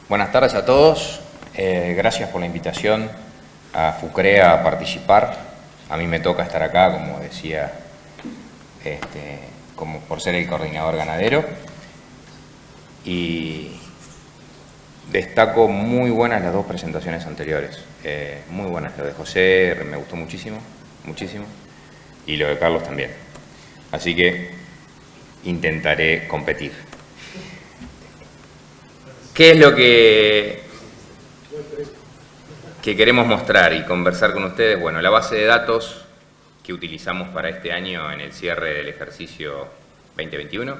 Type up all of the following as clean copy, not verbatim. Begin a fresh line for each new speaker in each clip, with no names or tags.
Buenas tardes a todos. Gracias por la invitación a FUCREA a participar. A mí me toca estar acá, como decía, como por ser el coordinador ganadero. Y destaco muy buenas las dos presentaciones anteriores. Muy buenas. Lo de José me gustó muchísimo, muchísimo. Y lo de Carlos también. Así que intentaré competir. ¿Qué es lo que queremos mostrar y conversar con ustedes? Bueno, la base de datos que utilizamos para este año en el cierre del ejercicio 2021.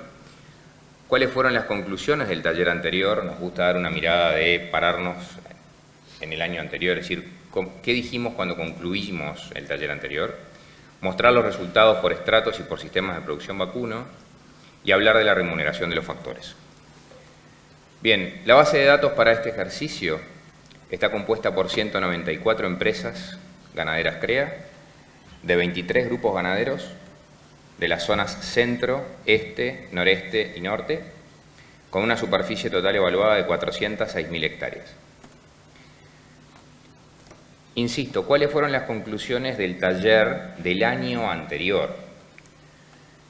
¿Cuáles fueron las conclusiones del taller anterior? Nos gusta dar una mirada de pararnos en el año anterior, es decir, ¿qué dijimos cuando concluimos el taller anterior? Mostrar los resultados por estratos y por sistemas de producción vacuno y hablar de la remuneración de los factores. Bien, la base de datos para este ejercicio está compuesta por 194 empresas ganaderas CREA, de 23 grupos ganaderos, de las zonas centro, este, noreste y norte, con una superficie total evaluada de 406.000 hectáreas. Insisto, ¿cuáles fueron las conclusiones del taller del año anterior?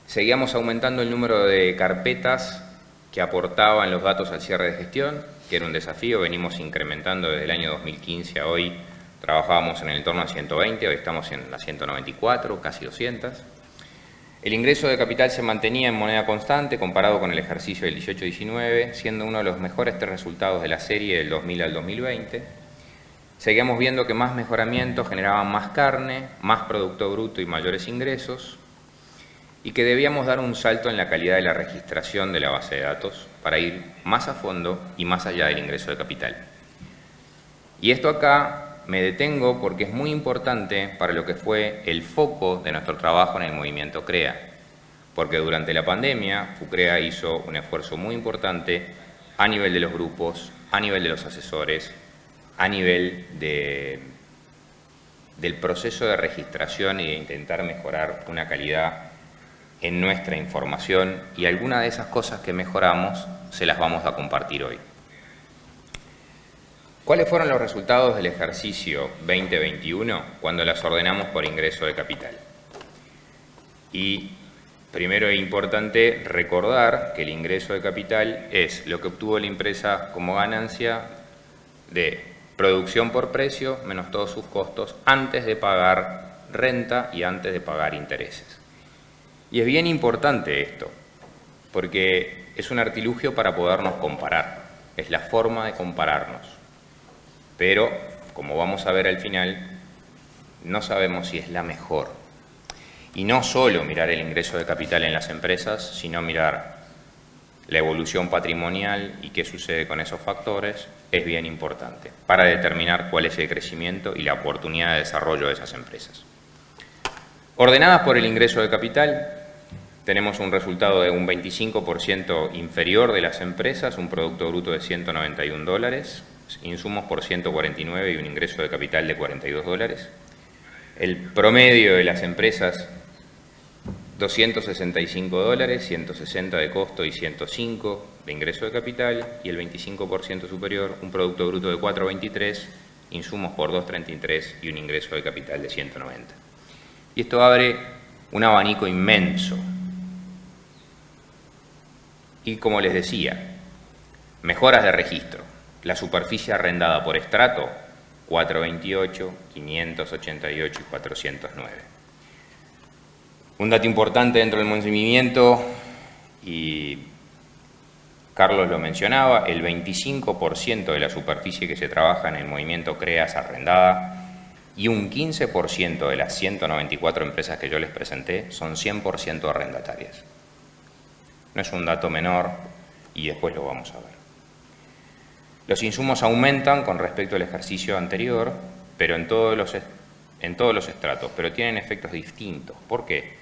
Seguíamos aumentando el número de carpetas que aportaban los datos al cierre de gestión, que era un desafío, venimos incrementando desde el año 2015 a hoy, trabajábamos en el entorno a 120, hoy estamos en las 194, casi 200. El ingreso de capital se mantenía en moneda constante comparado con el ejercicio del 18-19, siendo uno de los mejores resultados de la serie del 2000 al 2020. Seguíamos viendo que más mejoramientos generaban más carne, más producto bruto y mayores ingresos, y que debíamos dar un salto en la calidad de la registración de la base de datos para ir más a fondo y más allá del ingreso de capital. Y esto acá me detengo porque es muy importante para lo que fue el foco de nuestro trabajo en el movimiento CREA, porque durante la pandemia FUCREA hizo un esfuerzo muy importante a nivel de los grupos, a nivel de los asesores, a nivel del proceso de registración y de intentar mejorar una calidad en nuestra información, y algunas de esas cosas que mejoramos se las vamos a compartir hoy. ¿Cuáles fueron los resultados del ejercicio 2021 cuando las ordenamos por ingreso de capital? Y primero es importante recordar que el ingreso de capital es lo que obtuvo la empresa como ganancia de producción por precio menos todos sus costos antes de pagar renta y antes de pagar intereses. Y es bien importante esto, porque es un artilugio para podernos comparar, es la forma de compararnos. Pero, como vamos a ver al final, no sabemos si es la mejor. Y no solo mirar el ingreso de capital en las empresas, sino mirar la evolución patrimonial y qué sucede con esos factores, es bien importante para determinar cuál es el crecimiento y la oportunidad de desarrollo de esas empresas. Ordenadas por el ingreso de capital, tenemos un resultado de un 25% inferior de las empresas, un producto bruto de $191, insumos por 149 y un ingreso de capital de $42. El promedio de las empresas, $265, 160 de costo y 105 de ingreso de capital, y el 25% superior, un producto bruto de 423, insumos por 233 y un ingreso de capital de 190. Y esto abre un abanico inmenso. Y como les decía, mejoras de registro. La superficie arrendada por estrato, 428, 588 y 409. Un dato importante dentro del movimiento, y Carlos lo mencionaba, el 25% de la superficie que se trabaja en el movimiento CREA es arrendada, y un 15% de las 194 empresas que yo les presenté son 100% arrendatarias. No es un dato menor y después lo vamos a ver. Los insumos aumentan con respecto al ejercicio anterior, pero en todos los estratos, pero tienen efectos distintos. ¿Por qué?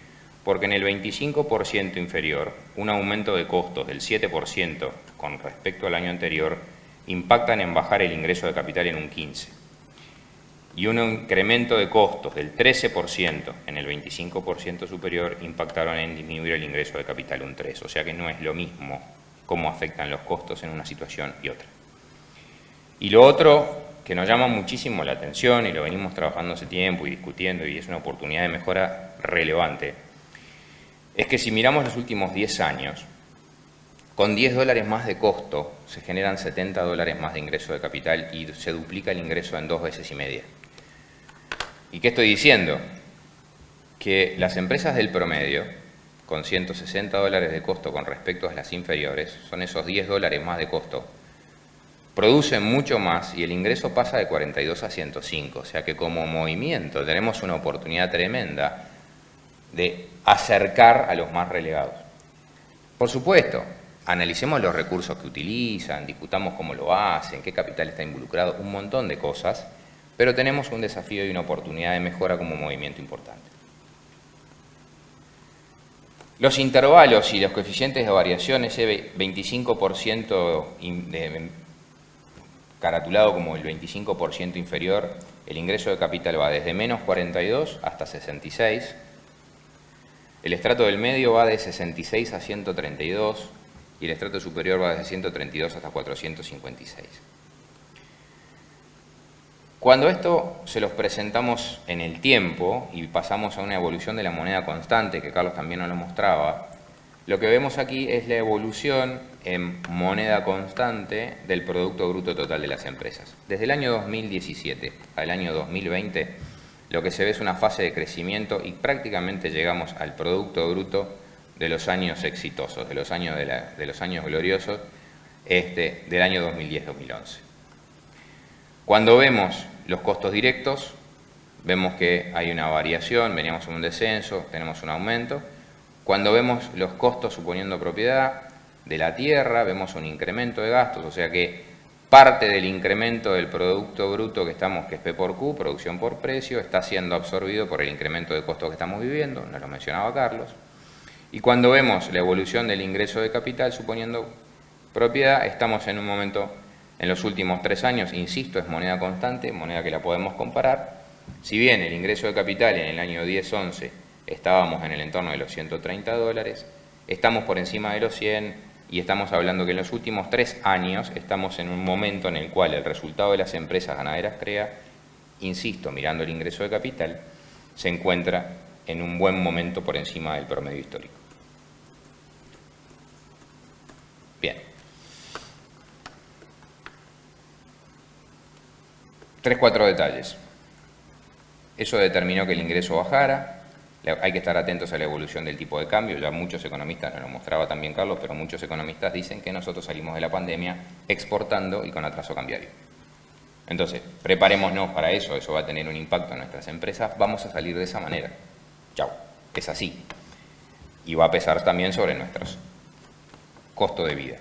Porque en el 25% inferior, un aumento de costos del 7% con respecto al año anterior impactan en bajar el ingreso de capital en un 15%. Y un incremento de costos del 13% en el 25% superior impactaron en disminuir el ingreso de capital un 3%. O sea que no es lo mismo cómo afectan los costos en una situación y otra. Y lo otro que nos llama muchísimo la atención, y lo venimos trabajando hace tiempo y discutiendo, y es una oportunidad de mejora relevante, es que si miramos los últimos 10 años, con $10 más de costo se generan $70 más de ingreso de capital y se duplica el ingreso en 2 veces y media. ¿Y qué estoy diciendo? Que las empresas del promedio, con $160 de costo con respecto a las inferiores, son esos $10 más de costo, producen mucho más y el ingreso pasa de 42 a 105. O sea que como movimiento tenemos una oportunidad tremenda de acercar a los más relegados. Por supuesto, analicemos los recursos que utilizan, discutamos cómo lo hacen, qué capital está involucrado, un montón de cosas, pero tenemos un desafío y una oportunidad de mejora como movimiento importante. Los intervalos y los coeficientes de variación, ese 25% caratulado como el 25% inferior, el ingreso de capital va desde menos 42 hasta 66, el estrato del medio va de 66 a 132 y el estrato superior va desde 132 hasta 456. Cuando esto se los presentamos en el tiempo y pasamos a una evolución de la moneda constante, que Carlos también nos lo mostraba, lo que vemos aquí es la evolución en moneda constante del Producto Bruto Total de las empresas. Desde el año 2017 al año 2020, lo que se ve es una fase de crecimiento y prácticamente llegamos al Producto Bruto de los años exitosos, de los años gloriosos, del año 2010-2011. Cuando vemos los costos directos, vemos que hay una variación, veníamos en un descenso, tenemos un aumento. Cuando vemos los costos suponiendo propiedad de la tierra, vemos un incremento de gastos, o sea que parte del incremento del Producto Bruto que es P por Q, producción por precio, está siendo absorbido por el incremento de costos que estamos viviendo, nos lo mencionaba Carlos. Y cuando vemos la evolución del ingreso de capital suponiendo propiedad, estamos en un momento, en los últimos 3 años, insisto, es moneda constante, moneda que la podemos comparar. Si bien el ingreso de capital en el año 10-11 estábamos en el entorno de los $130, estamos por encima de los 100 y estamos hablando que en los últimos 3 años estamos en un momento en el cual el resultado de las empresas ganaderas CREA, insisto, mirando el ingreso de capital, se encuentra en un buen momento por encima del promedio histórico. Bien. 3-4 detalles. Eso determinó que el ingreso bajara. Hay que estar atentos a la evolución del tipo de cambio. Ya muchos economistas, nos lo mostraba también Carlos, pero muchos economistas dicen que nosotros salimos de la pandemia exportando y con atraso cambiario. Entonces, preparémonos para eso. Eso va a tener un impacto en nuestras empresas. Vamos a salir de esa manera. Chau. Es así. Y va a pesar también sobre nuestros costos de vida.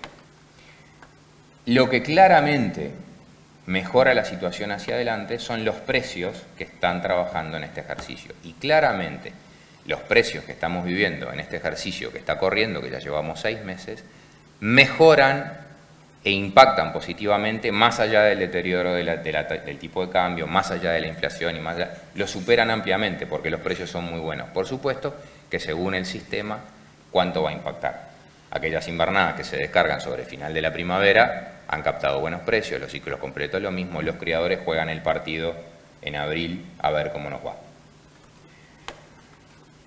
Lo que claramente mejora la situación hacia adelante son los precios que están trabajando en este ejercicio. Y claramente los precios que estamos viviendo en este ejercicio que está corriendo, que ya llevamos 6 meses, mejoran e impactan positivamente más allá del deterioro del tipo de cambio, más allá de la inflación, y más allá, lo superan ampliamente porque los precios son muy buenos. Por supuesto que según el sistema, ¿cuánto va a impactar? Aquellas invernadas que se descargan sobre el final de la primavera han captado buenos precios, los ciclos completos lo mismo, los criadores juegan el partido en abril a ver cómo nos va.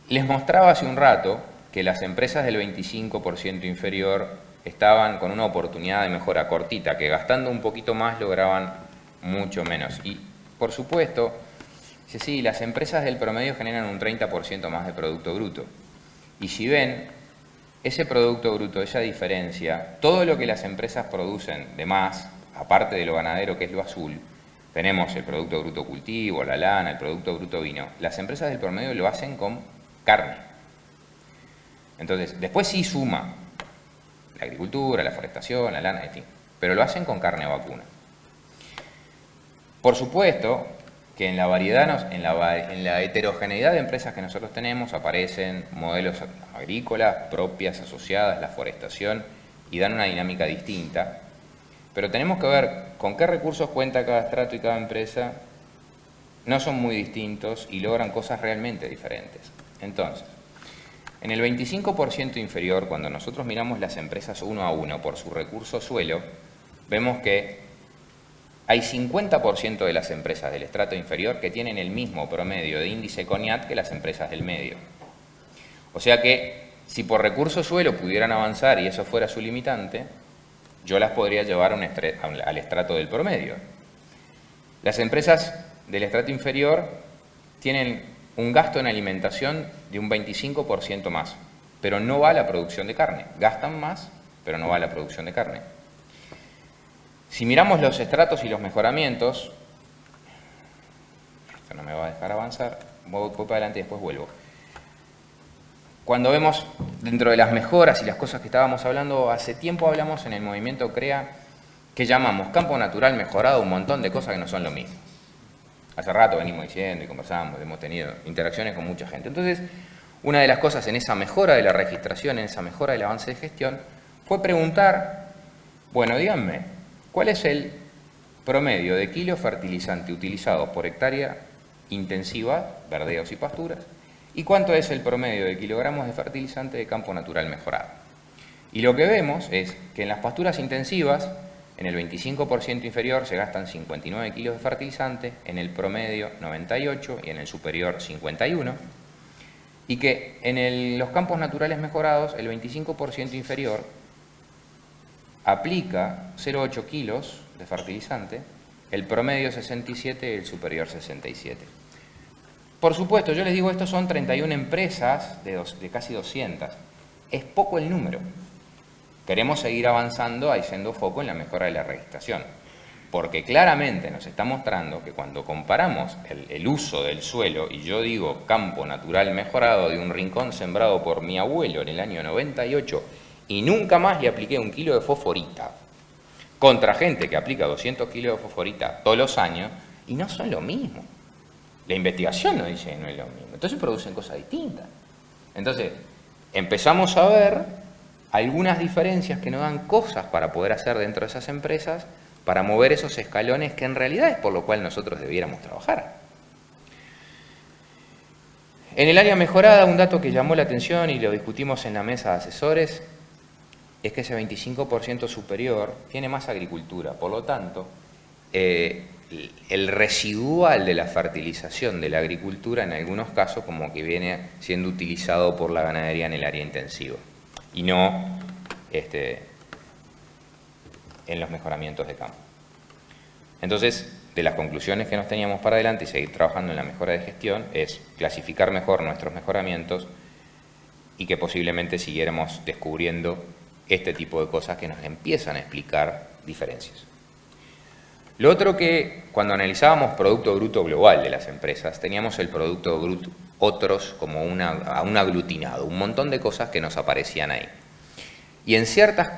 Les mostraba hace un rato que las empresas del 25% inferior estaban con una oportunidad de mejora cortita, que gastando un poquito más lograban mucho menos. Y por supuesto, sí, las empresas del promedio generan un 30% más de Producto Bruto. Y si ven, ese Producto Bruto, esa diferencia, todo lo que las empresas producen de más, aparte de lo ganadero que es lo azul, tenemos el Producto Bruto cultivo, la lana, el Producto Bruto vino, las empresas del promedio lo hacen con carne. Entonces, después sí suma la agricultura, la forestación, la lana, en fin, pero lo hacen con carne vacuna. Por supuesto que en la variedad, en la heterogeneidad de empresas que nosotros tenemos aparecen modelos agrícolas propias, asociadas, la forestación, y dan una dinámica distinta, pero tenemos que ver con qué recursos cuenta cada estrato y cada empresa. No son muy distintos y logran cosas realmente diferentes. Entonces, en el 25% inferior, cuando nosotros miramos las empresas uno a uno por su recurso suelo, vemos que hay 50% de las empresas del estrato inferior que tienen el mismo promedio de índice CONIAT que las empresas del medio. O sea que, si por recurso suelo pudieran avanzar y eso fuera su limitante, yo las podría llevar al estrato del promedio. Las empresas del estrato inferior tienen un gasto en alimentación de un 25% más, pero no va a la producción de carne. Gastan más, pero no va a la producción de carne. Si miramos los estratos y los mejoramientos, esto no me va a dejar avanzar, voy para adelante y después vuelvo. Cuando vemos dentro de las mejoras y las cosas que estábamos hablando, hace tiempo hablamos en el movimiento CREA que llamamos campo natural mejorado un montón de cosas que no son lo mismo. Hace rato venimos diciendo y conversamos, hemos tenido interacciones con mucha gente. Entonces, una de las cosas en esa mejora de la registración, en esa mejora del avance de gestión, fue preguntar, bueno, díganme, ¿cuál es el promedio de kilo fertilizante utilizado por hectárea intensiva, verdeos y pasturas? ¿Y cuánto es el promedio de kilogramos de fertilizante de campo natural mejorado? Y lo que vemos es que en las pasturas intensivas, en el 25% inferior se gastan 59 kilos de fertilizante, en el promedio 98 y en el superior 51. Y que en los campos naturales mejorados, el 25% inferior aplica 0,8 kilos de fertilizante, el promedio 67 y el superior 67. Por supuesto, yo les digo, estos son 31 empresas de casi 200. Es poco el número. Queremos seguir avanzando haciendo foco en la mejora de la registración, porque claramente nos está mostrando que cuando comparamos el uso del suelo, y yo digo campo natural mejorado de un rincón sembrado por mi abuelo en el año 98, y nunca más le apliqué 1 kilo de fosforita, contra gente que aplica 200 kilos de fosforita todos los años, y no son lo mismo. La investigación nos dice que no es lo mismo. Entonces producen cosas distintas. Entonces, empezamos a ver algunas diferencias que nos dan cosas para poder hacer dentro de esas empresas, para mover esos escalones que en realidad es por lo cual nosotros debiéramos trabajar. En el área mejorada, un dato que llamó la atención y lo discutimos en la mesa de asesores, es que ese 25% superior tiene más agricultura. Por lo tanto, el residual de la fertilización de la agricultura en algunos casos como que viene siendo utilizado por la ganadería en el área intensiva y no en los mejoramientos de campo. Entonces, de las conclusiones que nos teníamos para adelante y seguir trabajando en la mejora de gestión es clasificar mejor nuestros mejoramientos y que posiblemente siguiéramos descubriendo este tipo de cosas que nos empiezan a explicar diferencias. Lo otro que cuando analizábamos Producto Bruto Global de las empresas, teníamos el Producto Bruto otros como un aglutinado, un montón de cosas que nos aparecían ahí. Y en ciertas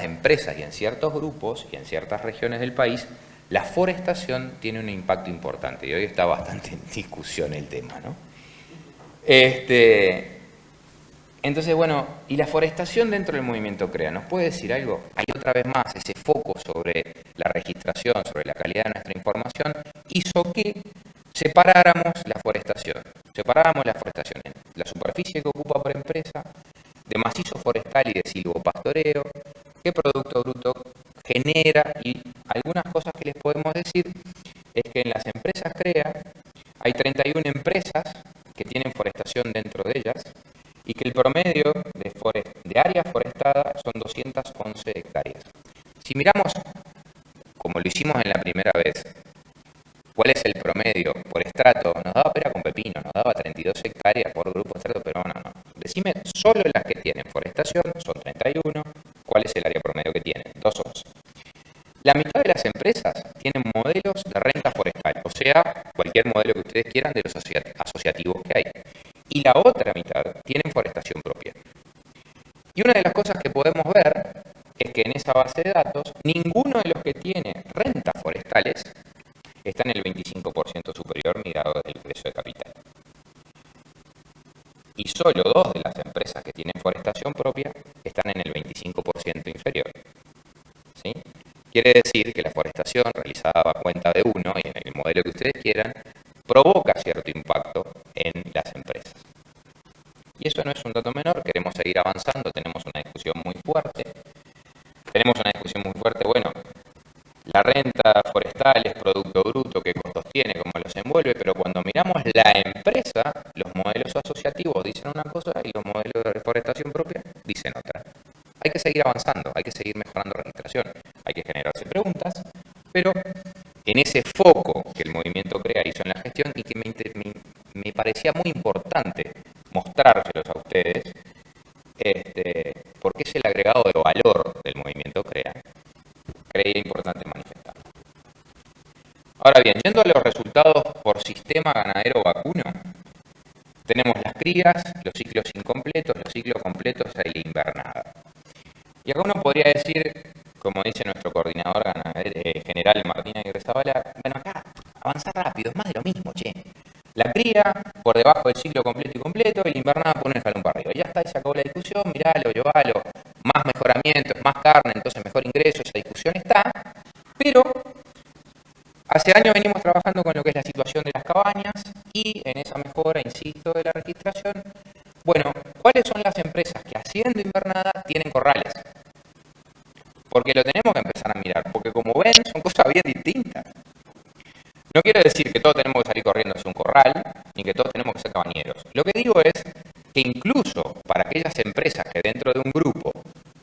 empresas y en ciertos grupos y en ciertas regiones del país, la forestación tiene un impacto importante y hoy está bastante en discusión el tema, ¿no? Entonces, bueno, ¿y la forestación dentro del movimiento CREA nos puede decir algo? Hay otra vez más ese foco sobre la registración, sobre la calidad de nuestra información, hizo que separáramos la forestación en la superficie que ocupa por empresa, de macizo forestal y de silvopastoreo, qué Producto Bruto genera, y algunas cosas que les podemos decir es que en las empresas CREA hay 31 empresas que tienen forestación dentro de ellas y que el promedio de área forestada son 211 hectáreas. Si miramos, como lo hicimos en la primera vez, ¿cuál es el promedio por estrato? Nos daba pera con pepino, nos daba 32 hectáreas por grupo de estrato, pero no. Decime, solo las que tienen forestación son 31, ¿cuál es el área promedio que tienen? 211. La mitad de las empresas tienen modelos de renta forestal, o sea, cualquier modelo que ustedes quieran de los asociativos que hay. Y la otra mitad tienen forestación propia. Y una de las cosas que podemos ver es que en esa base de datos, ninguno de los que tiene rentas forestales está en el 25% superior mirado del ingreso de capital. Y solo 2 de las empresas que tienen forestación propia están en el 25% inferior. ¿Sí? Quiere decir que la forestación realizada a cuenta de uno y en el modelo que ustedes quieran, provoca cierto impacto en las empresas. Y eso no es un dato menor, queremos seguir avanzando, tenemos una discusión muy fuerte. Bueno, la renta, forestales, producto bruto, qué costos tiene, cómo los envuelve, pero cuando miramos la empresa, los modelos asociativos dicen una cosa y los modelos de reforestación propia dicen otra. Hay que seguir avanzando, hay que seguir mejorando registración, hay que generarse preguntas, pero en ese foco que el movimiento CREA hizo en la gestión y que me parecía muy importante mostrárselos a ustedes, porque es el agregado de valor del movimiento CREA, creía importante manifestar. Ahora bien, yendo a los resultados por sistema ganadero vacuno, tenemos las crías, los ciclos incompletos, los ciclos completos y la invernada. Y acá uno podría decir, como dice nuestro coordinador general Martín Aguirre Zabala, bueno, acá avanza rápido, es más de lo mismo, che. La cría por debajo del ciclo completo y completo, y la invernada pone un escalón para arriba. Ya está, y se acabó la discusión, miralo, llevalo, más mejoramientos, más carne, entonces mejor ingreso, esa discusión está, pero hace años venimos trabajando con lo que es la situación de las cabañas y en esa mejora, insisto, de la registración. Bueno, ¿cuáles son las empresas que haciendo invernada tienen corrales? Porque lo tenemos que empezar a mirar, porque como ven, son cosas bien distintas. No quiero decir que todos tenemos que salir corriendo hacia un corral, ni que todos tenemos que ser cabañeros. Lo que digo es que incluso para aquellas empresas que dentro de un grupo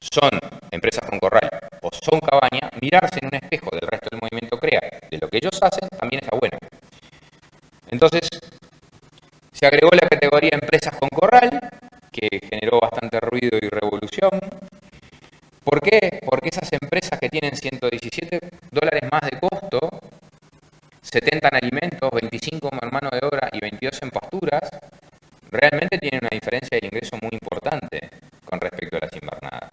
son empresas con corral o son cabaña, mirarse en un espejo del resto del movimiento CREA, de lo que ellos hacen, también está bueno. Entonces, se agregó la categoría empresas con corral, que generó bastante ruido y revolución. ¿Por qué? Porque esas empresas que tienen $117 más de costo, 70 en alimentos, 25 en mano de obra y 22 en pasturas, realmente tienen una diferencia de ingreso muy importante con respecto a las invernadas.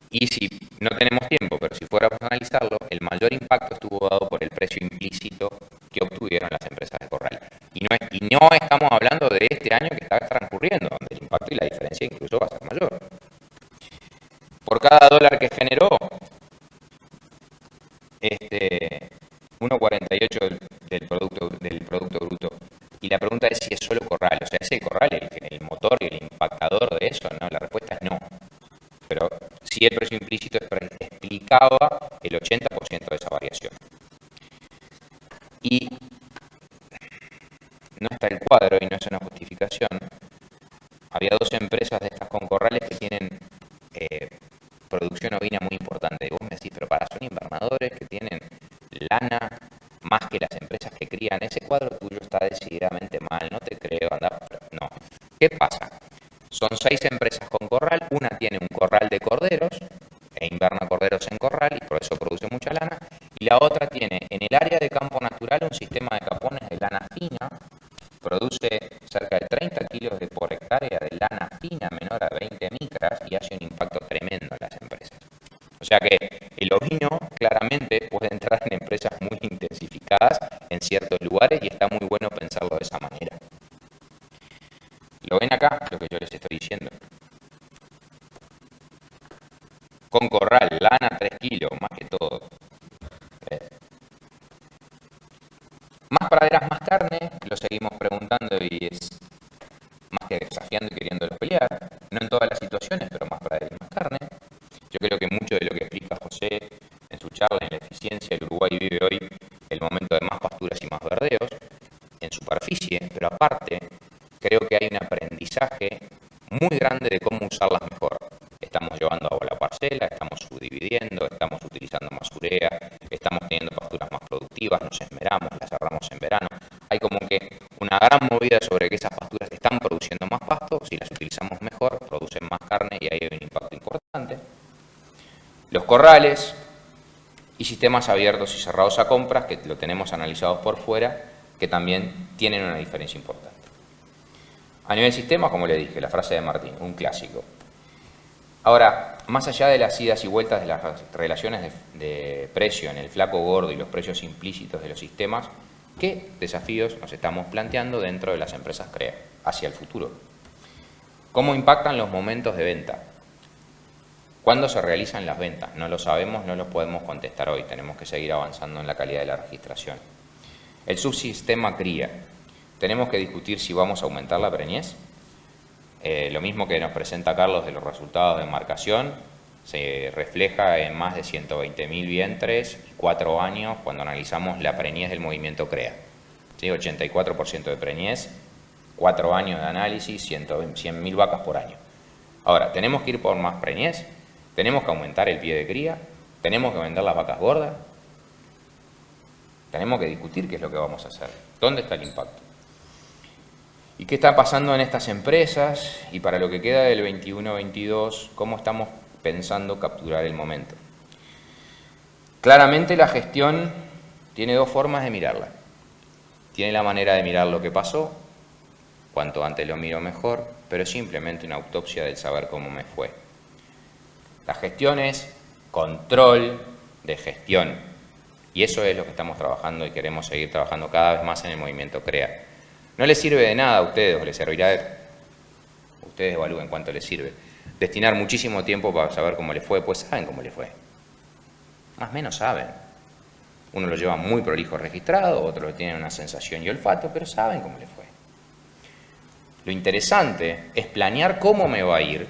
Y si no tenemos tiempo, pero si fuéramos a analizarlo, el mayor impacto estuvo dado por el precio implícito que obtuvieron las empresas de corral. Y no estamos hablando de este año que está transcurriendo, donde el impacto y la diferencia incluso va a ser mayor. Por cada dólar que generó, 1,48 del producto bruto. Y la pregunta es si es solo corral, o sea, ¿es el corral el motor y el impactador de eso? No, la respuesta es no. Pero sí el precio implícito explicaba el 80% de esa variación. Y no está el cuadro y no es una justificación. Había dos empresas de estas con corrales que tienen producción ovina muy importante. Y vos me decís, pero son invernadores que tienen lana más que las empresas que crían. Ese cuadro tuyo está decididamente mal, no te creo, anda. No. ¿Qué pasa? Son 6 empresas con corral, una tiene un corral de corderos e inverna corderos en corral y por eso produce mucha lana, y la otra tiene en el área de campo natural un sistema de capones de lana fina, produce cerca de 30 kilos por hectárea de lana fina menor a 20 micras y hace un impacto tremendo en las empresas. O sea que el ovino claramente puede entrar en empresas muy intensificadas en ciertos lugares y está muy bueno pensarlo de esa manera. ¿Lo ven acá? Lo que yo les estoy diciendo. Con corral, lana 3 kilos, más que todo. Más praderas, más carne, lo seguimos preguntando y es más que desafiando y queriéndolo pelear. No en todas las situaciones, pero más praderas y más carne. Yo creo que mucho de lo que explica José en su charla en la eficiencia del Uruguay vive hoy el momento de más pasturas y más verdeos en superficie, pero aparte creo que hay un aprendizaje muy grande de cómo usarlas mejor. Estamos llevando a la parcela, estamos subdividiendo, estamos utilizando más urea, estamos teniendo pasturas más productivas, nos esmeramos, las cerramos en verano. Hay como que una gran movida sobre que esas pasturas están produciendo más pasto, si las utilizamos mejor, producen más carne y ahí hay un impacto importante. Los corrales y sistemas abiertos y cerrados a compras, que lo tenemos analizados por fuera, que también tienen una diferencia importante. A nivel sistema, como le dije, la frase de Martín, un clásico. Ahora, más allá de las idas y vueltas de las relaciones de precio en el flaco gordo y los precios implícitos de los sistemas, ¿qué desafíos nos estamos planteando dentro de las empresas CREA hacia el futuro? ¿Cómo impactan los momentos de venta? ¿Cuándo se realizan las ventas? No lo sabemos, no lo podemos contestar hoy. Tenemos que seguir avanzando en la calidad de la registración. El subsistema cría. Tenemos que discutir si vamos a aumentar la preñez. Lo mismo que nos presenta Carlos de los resultados de marcación. se refleja en más de 120.000 vientres y 4 años cuando analizamos la preñez del movimiento CREA. ¿Sí? 84% de preñez, 4 años de análisis, 100.000 vacas por año. Ahora, ¿tenemos que ir por más preñez? ¿Tenemos que aumentar el pie de cría? ¿Tenemos que vender las vacas gordas? Tenemos que discutir qué es lo que vamos a hacer. ¿Dónde está el impacto? ¿Y qué está pasando en estas empresas? Y para lo que queda del 21-22, ¿cómo estamos pensando capturar el momento? Claramente la gestión tiene dos formas de mirarla. Tiene la manera de mirar lo que pasó, cuanto antes lo miro mejor, pero es simplemente una autopsia del saber cómo me fue. La gestión es control de gestión, y eso es lo que estamos trabajando y queremos seguir trabajando cada vez más en el movimiento CREA. No les sirve de nada a ustedes, o les servirá, ustedes evalúen cuánto les sirve, destinar muchísimo tiempo para saber cómo les fue, pues saben cómo les fue. Más o menos saben. Uno lo lleva muy prolijo registrado, otros tienen una sensación y olfato, pero saben cómo les fue. Lo interesante es planear cómo me va a ir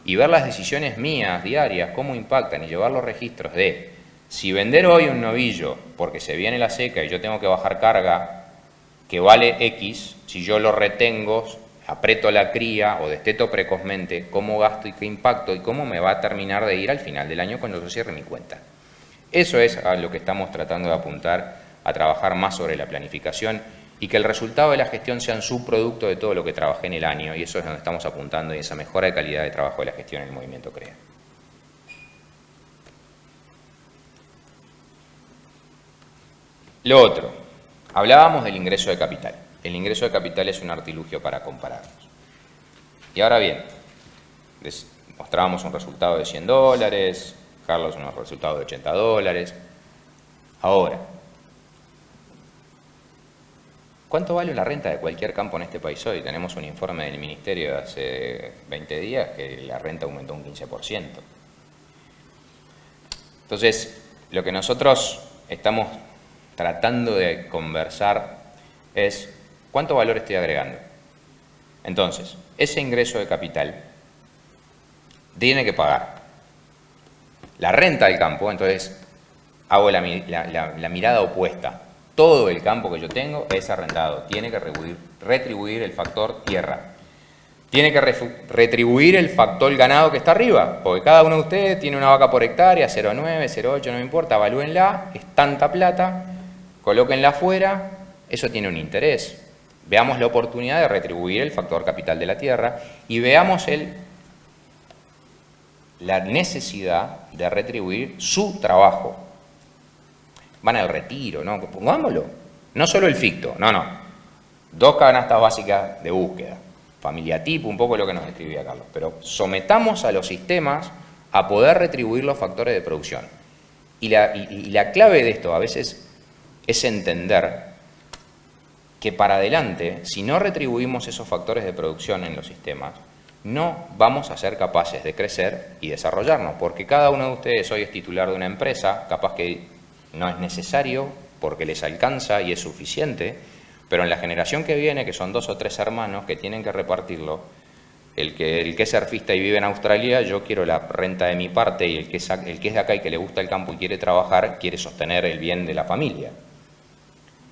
y ver las decisiones mías diarias, cómo impactan y llevar los registros de si vender hoy un novillo porque se viene la seca y yo tengo que bajar carga que vale X, si yo lo retengo, aprieto la cría o desteto precozmente, cómo gasto y qué impacto y cómo me va a terminar de ir al final del año cuando yo cierre mi cuenta. Eso es a lo que estamos tratando de apuntar, a trabajar más sobre la planificación y que el resultado de la gestión sea un subproducto de todo lo que trabajé en el año, y eso es donde estamos apuntando y esa mejora de calidad de trabajo de la gestión en el movimiento CREA. Lo otro, hablábamos del ingreso de capital. El ingreso de capital es un artilugio para compararnos. Y ahora bien, mostrábamos un resultado de $100, Carlos un resultado de $80. Ahora, ¿cuánto vale la renta de cualquier campo en este país hoy? Tenemos un informe del Ministerio de hace 20 días que la renta aumentó un 15%. Entonces, lo que nosotros estamos tratando de conversar es ¿cuánto valor estoy agregando? Entonces, ese ingreso de capital tiene que pagar la renta del campo, entonces hago la mirada opuesta. Todo el campo que yo tengo es arrendado, tiene que retribuir el factor tierra. Tiene que retribuir el factor ganado que está arriba, porque cada uno de ustedes tiene una vaca por hectárea, 0,9, 0,8, no me importa, evalúenla, es tanta plata, colóquenla afuera, eso tiene un interés. Veamos la oportunidad de retribuir el factor capital de la tierra y veamos la necesidad de retribuir su trabajo. Van al retiro, ¿no? Pongámoslo. No solo el ficto, no. 2 canastas básicas de búsqueda. Familia tipo, un poco lo que nos describía Carlos. Pero sometamos a los sistemas a poder retribuir los factores de producción. Y la clave de esto a veces es entender que para adelante, si no retribuimos esos factores de producción en los sistemas, no vamos a ser capaces de crecer y desarrollarnos, porque cada uno de ustedes hoy es titular de una empresa, capaz que no es necesario porque les alcanza y es suficiente, pero en la generación que viene, que son 2 o 3 hermanos que tienen que repartirlo, el que es surfista y vive en Australia, yo quiero la renta de mi parte, y el que es de acá y que le gusta el campo y quiere trabajar, quiere sostener el bien de la familia.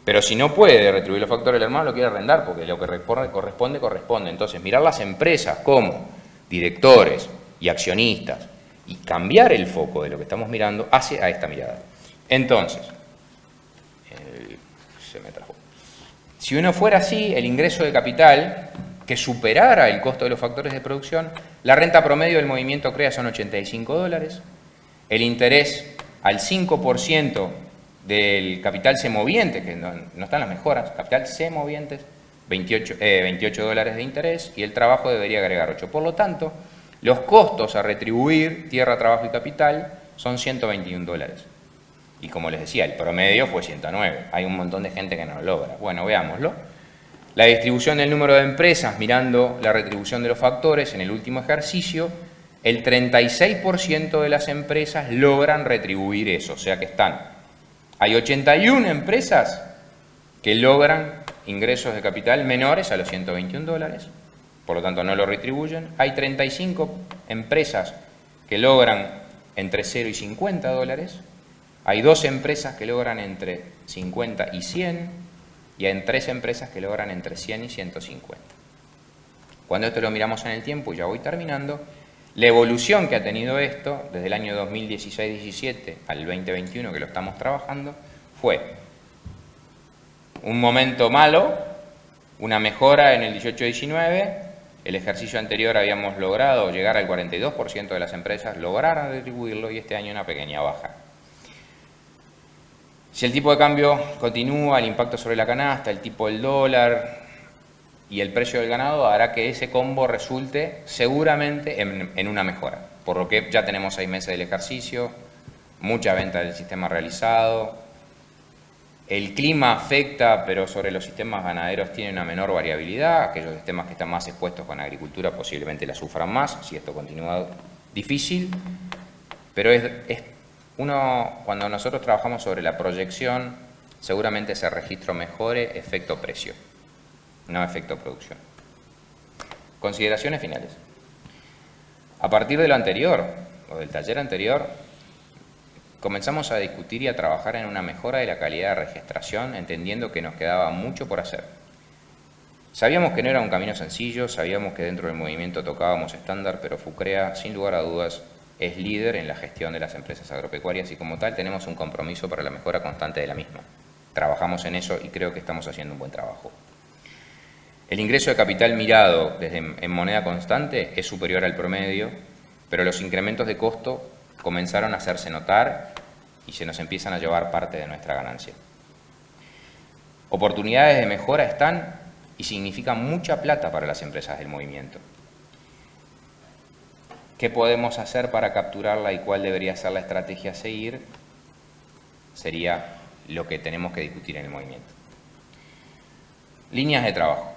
Pero si no puede retribuir los factores del hermano, lo quiere arrendar, porque lo que corresponde. Entonces, mirar las empresas como directores y accionistas y cambiar el foco de lo que estamos mirando hacia esta mirada. Entonces, se me trajo. Si uno fuera así, el ingreso de capital que superara el costo de los factores de producción, la renta promedio del movimiento CREA son $85, el interés al 5% del capital C moviente, que no están las mejoras, capital C movientes, $28 de interés, y el trabajo debería agregar 8. Por lo tanto, los costos a retribuir, tierra, trabajo y capital, son $121. Y como les decía, el promedio fue 109. Hay un montón de gente que no lo logra. Bueno, veámoslo. La distribución del número de empresas, mirando la retribución de los factores en el último ejercicio, el 36% de las empresas logran retribuir eso, o sea que hay 81 empresas que logran ingresos de capital menores a los $121, por lo tanto no lo retribuyen. Hay 35 empresas que logran entre 0 y 50 dólares. Hay 2 empresas que logran entre 50 y 100, y hay 3 empresas que logran entre 100 y 150. Cuando esto lo miramos en el tiempo, y ya voy terminando, la evolución que ha tenido esto, desde el año 2016-17 al 2021 que lo estamos trabajando, fue un momento malo, una mejora en el 18-19, el ejercicio anterior habíamos logrado llegar al 42% de las empresas, lograron retribuirlo, y este año una pequeña baja. Si el tipo de cambio continúa, el impacto sobre la canasta, el tipo del dólar y el precio del ganado hará que ese combo resulte seguramente en una mejora. Por lo que ya tenemos 6 meses del ejercicio, mucha venta del sistema realizado. El clima afecta, pero sobre los sistemas ganaderos tiene una menor variabilidad. Aquellos sistemas que están más expuestos con agricultura posiblemente la sufran más, si esto continúa difícil. Pero cuando nosotros trabajamos sobre la proyección, seguramente ese registro mejore efecto precio, no efecto producción. Consideraciones finales. A partir de lo anterior, o del taller anterior, comenzamos a discutir y a trabajar en una mejora de la calidad de registración, entendiendo que nos quedaba mucho por hacer. Sabíamos que no era un camino sencillo, sabíamos que dentro del movimiento tocábamos estándar, pero FUCREA, sin lugar a dudas, es líder en la gestión de las empresas agropecuarias y como tal tenemos un compromiso para la mejora constante de la misma. Trabajamos en eso y creo que estamos haciendo un buen trabajo. El ingreso de capital mirado en moneda constante es superior al promedio, pero los incrementos de costo comenzaron a hacerse notar y se nos empiezan a llevar parte de nuestra ganancia. Oportunidades de mejora están y significan mucha plata para las empresas del movimiento. ¿Qué podemos hacer para capturarla y cuál debería ser la estrategia a seguir? Sería lo que tenemos que discutir en el movimiento. Líneas de trabajo.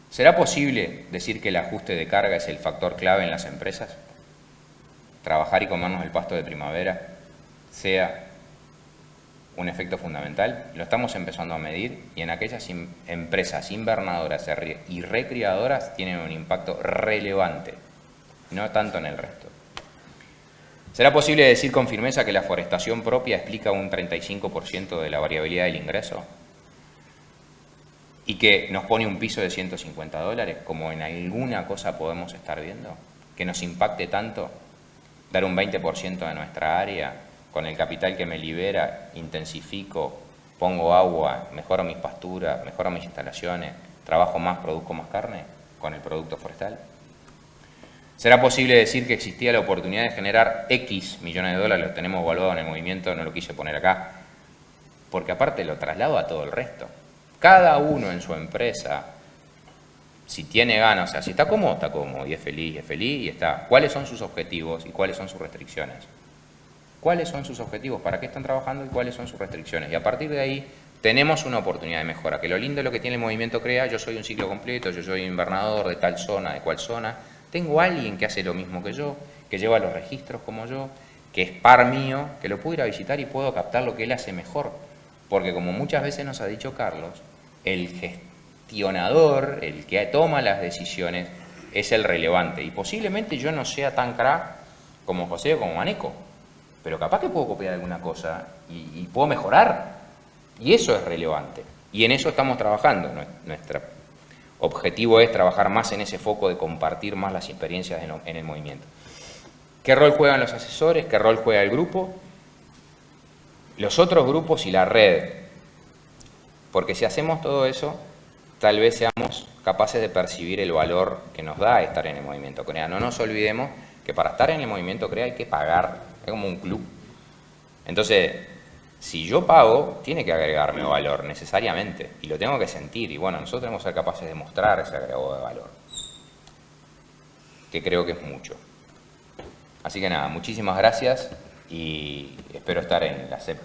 ¿Será posible decir que el ajuste de carga es el factor clave en las empresas? Trabajar y comernos el pasto de primavera sea un efecto fundamental. Lo estamos empezando a medir y en aquellas empresas invernadoras y recriadoras tienen un impacto relevante, no tanto en el resto. ¿Será posible decir con firmeza que la forestación propia explica un 35% de la variabilidad del ingreso? ¿Y que nos pone un piso de 150 dólares, como en alguna cosa podemos estar viendo? ¿Que nos impacte tanto? Dar un 20% de nuestra área, con el capital que me libera, intensifico, pongo agua, mejoro mis pasturas, mejoro mis instalaciones, trabajo más, produzco más carne con el producto forestal. ¿Será posible decir que existía la oportunidad de generar X millones de dólares? Lo tenemos evaluado en el movimiento, no lo quise poner acá, porque aparte lo traslado a todo el resto. Cada uno en su empresa, si tiene ganas, o sea, si está cómodo, y es feliz, y está. ¿Cuáles son sus objetivos y cuáles son sus restricciones? ¿Cuáles son sus objetivos? ¿Para qué están trabajando y cuáles son sus restricciones? Y a partir de ahí tenemos una oportunidad de mejora. Que lo lindo de lo que tiene el movimiento CREA, yo soy un ciclo completo, yo soy invernador de tal zona, de cual zona. Tengo a alguien que hace lo mismo que yo, que lleva los registros como yo, que es par mío, que lo puedo ir a visitar y puedo captar lo que él hace mejor. Porque como muchas veces nos ha dicho Carlos, el gestionador, el que toma las decisiones, es el relevante. Y posiblemente yo no sea tan crack como José o como Maneco, pero capaz que puedo copiar alguna cosa y puedo mejorar. Y eso es relevante. Y en eso estamos trabajando. Nuestro objetivo es trabajar más en ese foco de compartir más las experiencias en el movimiento. ¿Qué rol juegan los asesores? ¿Qué rol juega el grupo? Los otros grupos y la red. Porque si hacemos todo eso, tal vez seamos capaces de percibir el valor que nos da estar en el movimiento CREA. No nos olvidemos que para estar en el movimiento CREA hay que pagar, es como un club. Entonces, si yo pago, tiene que agregarme valor necesariamente, y lo tengo que sentir, y bueno, nosotros tenemos que ser capaces de mostrar ese agregado de valor, que creo que es mucho. Así que nada, muchísimas gracias y espero estar en la 7ª.